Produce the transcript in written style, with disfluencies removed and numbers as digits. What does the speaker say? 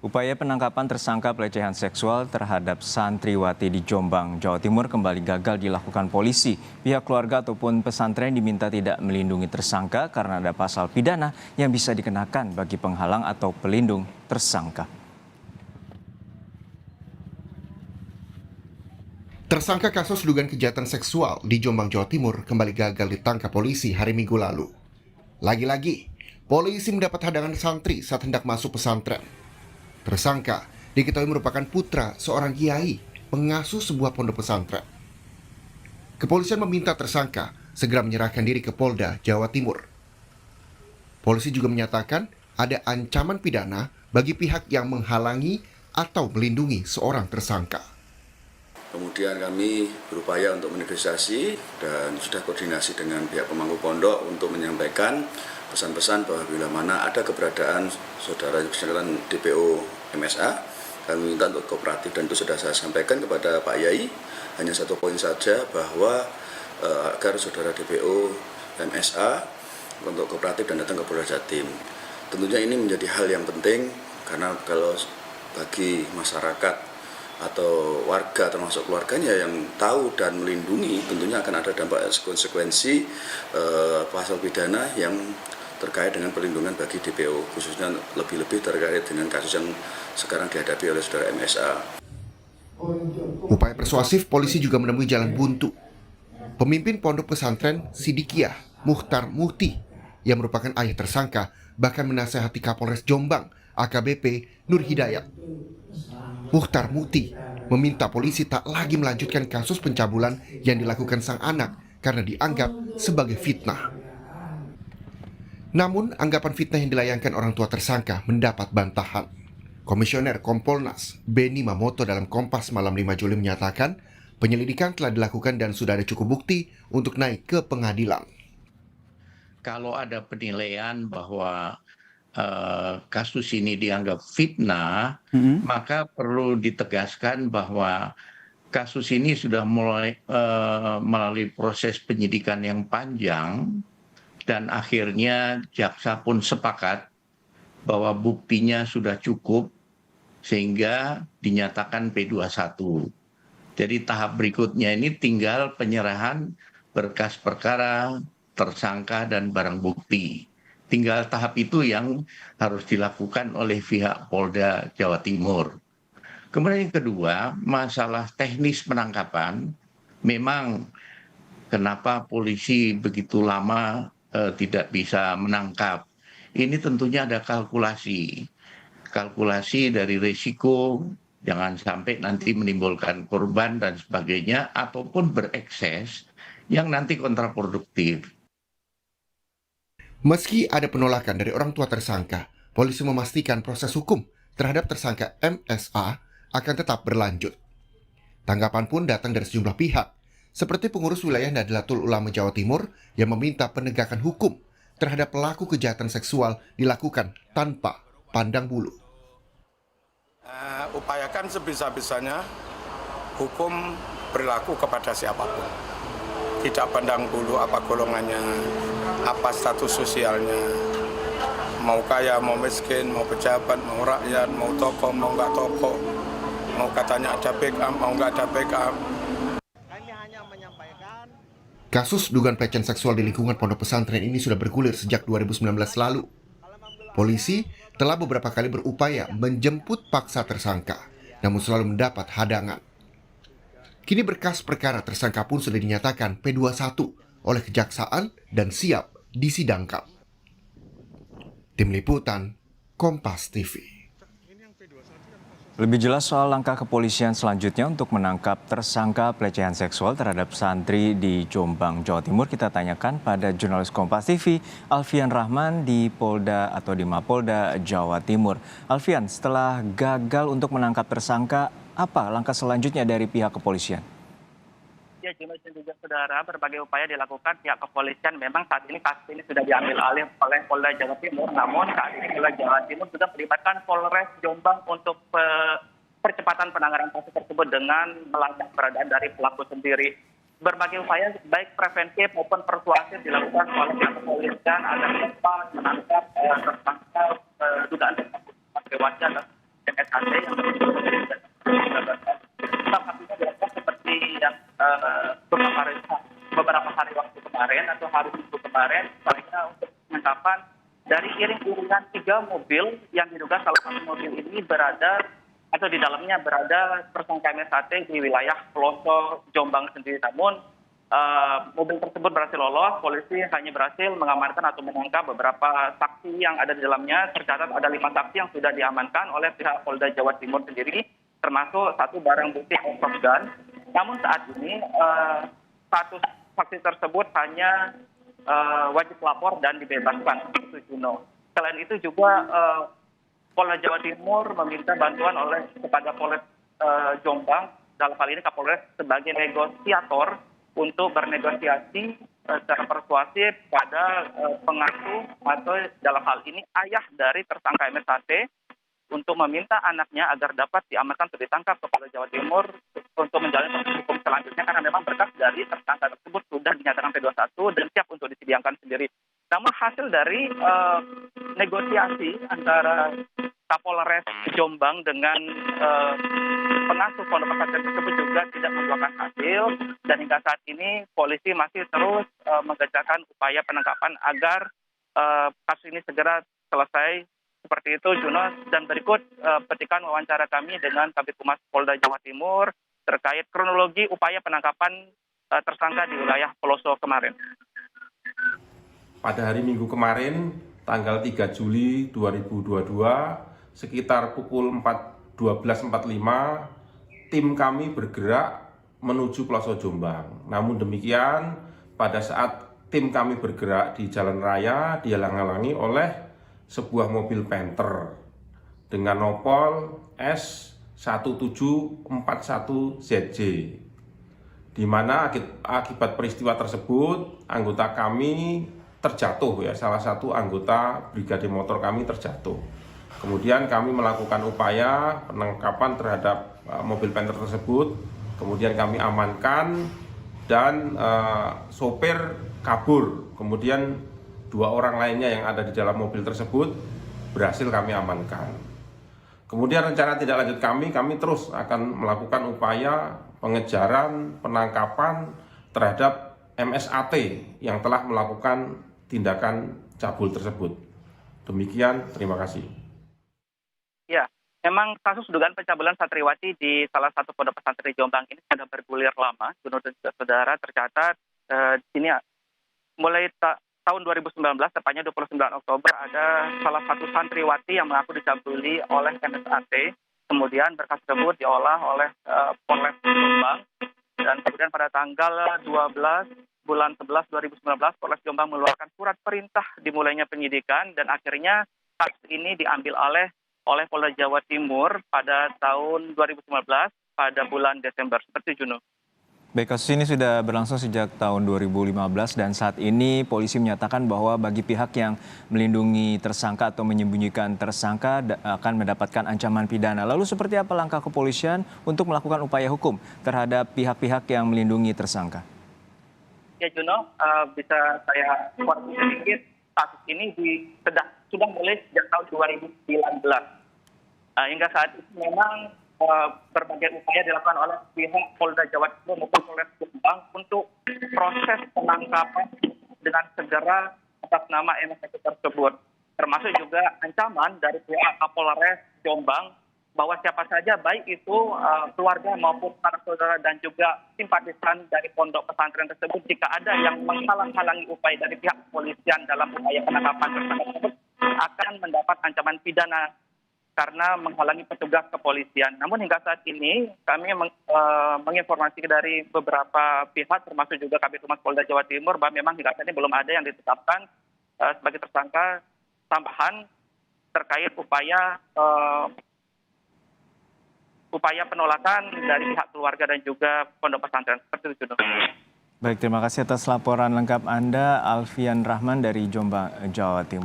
Upaya penangkapan tersangka pelecehan seksual terhadap santriwati di Jombang, Jawa Timur kembali gagal dilakukan polisi. Pihak keluarga ataupun pesantren diminta tidak melindungi tersangka karena ada pasal pidana yang bisa dikenakan bagi penghalang atau pelindung tersangka. Tersangka kasus dugaan kejahatan seksual di Jombang, Jawa Timur kembali gagal ditangkap polisi hari Minggu lalu. Lagi-lagi, polisi mendapat hadangan santri saat hendak masuk pesantren. Tersangka diketahui merupakan putra seorang kiai pengasuh sebuah pondok pesantren. Kepolisian meminta tersangka segera menyerahkan diri ke Polda Jawa Timur. Polisi juga menyatakan ada ancaman pidana bagi pihak yang menghalangi atau melindungi seorang tersangka. Kemudian kami berupaya untuk menegosiasi dan sudah koordinasi dengan pihak pemangku pondok untuk menyampaikan pesan-pesan bahwa bila mana ada keberadaan saudara bersangkutan DPO MSA, kami minta untuk kooperatif dan itu sudah saya sampaikan kepada Pak Yai. Hanya satu poin saja bahwa agar saudara DPO MSA untuk kooperatif dan datang ke Polda Jatim. Tentunya ini menjadi hal yang penting karena kalau bagi masyarakat atau warga termasuk keluarganya yang tahu dan melindungi, tentunya akan ada dampak konsekuensi pasal pidana yang terkait dengan perlindungan bagi DPO, khususnya lebih-lebih terkait dengan kasus yang sekarang dihadapi oleh saudara MSA. Upaya persuasif polisi juga menemui jalan buntu. Pemimpin pondok pesantren Sidikiyah Muhtar Muhti yang merupakan ayah tersangka bahkan menasehati Kapolres Jombang AKBP Nur Hidayat. Muhtar Muhti meminta polisi tak lagi melanjutkan kasus pencabulan yang dilakukan sang anak karena dianggap sebagai fitnah. Namun, anggapan fitnah yang dilayangkan orang tua tersangka mendapat bantahan. Komisioner Kompolnas Beni Mamoto dalam Kompas malam 5 Juli menyatakan penyelidikan telah dilakukan dan sudah ada cukup bukti untuk naik ke pengadilan. Kalau ada penilaian bahwa kasus ini dianggap fitnah, maka perlu ditegaskan bahwa kasus ini sudah mulai melalui proses penyidikan yang panjang dan akhirnya jaksa pun sepakat bahwa buktinya sudah cukup sehingga dinyatakan P21. Jadi tahap berikutnya ini tinggal penyerahan berkas perkara, tersangka dan barang bukti. Tinggal tahap itu yang harus dilakukan oleh pihak Polda Jawa Timur. Kemudian yang kedua, masalah teknis penangkapan. Memang kenapa polisi begitu lama tidak bisa menangkap. Ini tentunya ada kalkulasi. Kalkulasi dari risiko, jangan sampai nanti menimbulkan korban dan sebagainya, ataupun berekses yang nanti kontraproduktif. Meski ada penolakan dari orang tua tersangka, polisi memastikan proses hukum terhadap tersangka MSA akan tetap berlanjut. Tanggapan pun datang dari sejumlah pihak, seperti pengurus wilayah Nahdlatul Ulama Jawa Timur yang meminta penegakan hukum terhadap pelaku kejahatan seksual dilakukan tanpa pandang bulu. Upayakan sebisa-bisanya hukum berlaku kepada siapapun. Tidak pandang bulu apa golongannya, apa status sosialnya, mau kaya, mau miskin, mau pejabat, mau rakyat, mau tokoh, mau nggak tokoh, mau katanya ada backup, mau nggak ada backup. Kasus dugaan pelecehan seksual di lingkungan pondok pesantren ini sudah bergulir sejak 2019 lalu. Polisi telah beberapa kali berupaya menjemput paksa tersangka, namun selalu mendapat hadangan. Kini berkas perkara tersangka pun sudah dinyatakan P21 oleh kejaksaan dan siap disidangkan. Tim Liputan, Kompas TV. Lebih jelas soal langkah kepolisian selanjutnya untuk menangkap tersangka pelecehan seksual terhadap santri di Jombang, Jawa Timur, kita tanyakan pada jurnalis Kompas TV, Alfian Rahman di Polda atau di Mapolda Jawa Timur. Alfian, setelah gagal untuk menangkap tersangka, apa langkah selanjutnya dari pihak kepolisian? Ya, Juno dan juga saudara, berbagai upaya dilakukan pihak kepolisian. Memang saat ini kasus ini sudah diambil alih oleh Polda Jawa Timur. Namun saat ini Polda Jawa Timur sudah melibatkan Polres Jombang untuk percepatan penanganan kasus tersebut dengan melacak keberadaan dari pelaku sendiri. Berbagai upaya baik preventif maupun persuasif dilakukan oleh pihak kepolisian agar cepat menangkap tersangka dugaan santriwati SHT yang salah satunya dilakukan seperti yang beberapa hari waktu kemarin atau hari Minggu kemarin, misalnya untuk penangkapan dari iring-iringan 3 mobil yang diduga salah satu mobil ini berada atau di dalamnya berada tersangka MSHT di wilayah Peloso, Jombang sendiri. Namun mobil tersebut berhasil lolos, polisi hanya berhasil mengamankan atau menangkap beberapa saksi yang ada di dalamnya. Tercatat ada 5 saksi yang sudah diamankan oleh pihak Polda Jawa Timur sendiri, termasuk 1 barang bukti airsoft gun. Namun saat ini status saksi tersebut hanya wajib lapor dan dibebaskan. Juno. Selain itu juga Polda Jawa Timur meminta bantuan kepada Polres Jombang, dalam hal ini Kapolres sebagai negosiator untuk bernegosiasi secara persuasif pada pengasuh atau dalam hal ini ayah dari tersangka MSHT untuk meminta anaknya agar dapat diamankan atau ditangkap ke Polda Jawa Timur untuk menjalani proses hukum selanjutnya, karena memang berkas dari tersangka tersebut sudah dinyatakan P21 dan siap untuk disidangkan sendiri. Namun hasil dari negosiasi antara Kapolres Jombang dengan pengasuh pondok pesantren tersebut juga tidak membuahkan hasil, dan hingga saat ini polisi masih terus mengerjakan upaya penangkapan agar kasus ini segera selesai. Seperti itu, Juno. Dan berikut petikan wawancara kami dengan Kabid Humas Polda Jawa Timur terkait kronologi upaya penangkapan tersangka di wilayah Peloso kemarin. Pada hari Minggu kemarin, tanggal 3 Juli 2022, sekitar pukul 12.45, tim kami bergerak menuju Peloso Jombang. Namun demikian, pada saat tim kami bergerak di jalan raya, dihalang-halangi oleh sebuah mobil Panther dengan nopol S1741ZJ, di mana akibat peristiwa tersebut anggota kami terjatuh, ya, salah satu anggota brigade motor kami terjatuh. Kemudian kami melakukan upaya penangkapan terhadap mobil Panther tersebut, kemudian kami amankan dan sopir kabur. Kemudian 2 orang lainnya yang ada di dalam mobil tersebut berhasil kami amankan. Kemudian rencana tidak lanjut kami terus akan melakukan upaya pengejaran, penangkapan terhadap MSAT yang telah melakukan tindakan cabul tersebut. Demikian, terima kasih. Ya, memang kasus dugaan pencabulan santriwati di salah satu pondok pesantren di Jombang ini sudah bergulir lama. Menurut saudara, tercatat ini mulai tahun 2019, tepatnya 29 Oktober, ada salah satu santriwati yang mengaku dicabuli oleh MSAT. Kemudian berkas tersebut diolah oleh Polres Jombang. Dan kemudian pada tanggal 12 bulan 11 2019, Polres Jombang mengeluarkan surat perintah dimulainya penyidikan, dan akhirnya kasus ini diambil alih oleh Polda Jawa Timur pada tahun 2019 pada bulan Desember. Seperti Juno. Baik, kasus ini sudah berlangsung sejak tahun 2015 dan saat ini polisi menyatakan bahwa bagi pihak yang melindungi tersangka atau menyembunyikan tersangka akan mendapatkan ancaman pidana. Lalu seperti apa langkah kepolisian untuk melakukan upaya hukum terhadap pihak-pihak yang melindungi tersangka? Ya Juno, bisa saya koreksi sedikit, kasus ini sudah mulai sejak tahun 2019. Hingga saat ini memang berbagai upaya dilakukan oleh pihak Polda Jawa Timur maupun Polres Jombang untuk proses penangkapan dengan segera atas nama MSHT tersebut. Termasuk juga ancaman dari pihak Kapolres Jombang bahwa siapa saja, baik itu keluarga maupun anak saudara dan juga simpatisan dari pondok pesantren tersebut, jika ada yang menghalang-halangi upaya dari pihak kepolisian dalam upaya penangkapan tersangka tersebut, akan mendapat ancaman pidana karena menghalangi petugas kepolisian. Namun hingga saat ini kami menginformasikan dari beberapa pihak, termasuk juga Kabid Humas Polda Jawa Timur, bahwa memang hingga saat ini belum ada yang ditetapkan sebagai tersangka tambahan terkait upaya penolakan dari pihak keluarga dan juga pondok pesantren. Seperti itu. Baik, terima kasih atas laporan lengkap Anda, Alfian Rahman dari Jombang, Jawa Timur.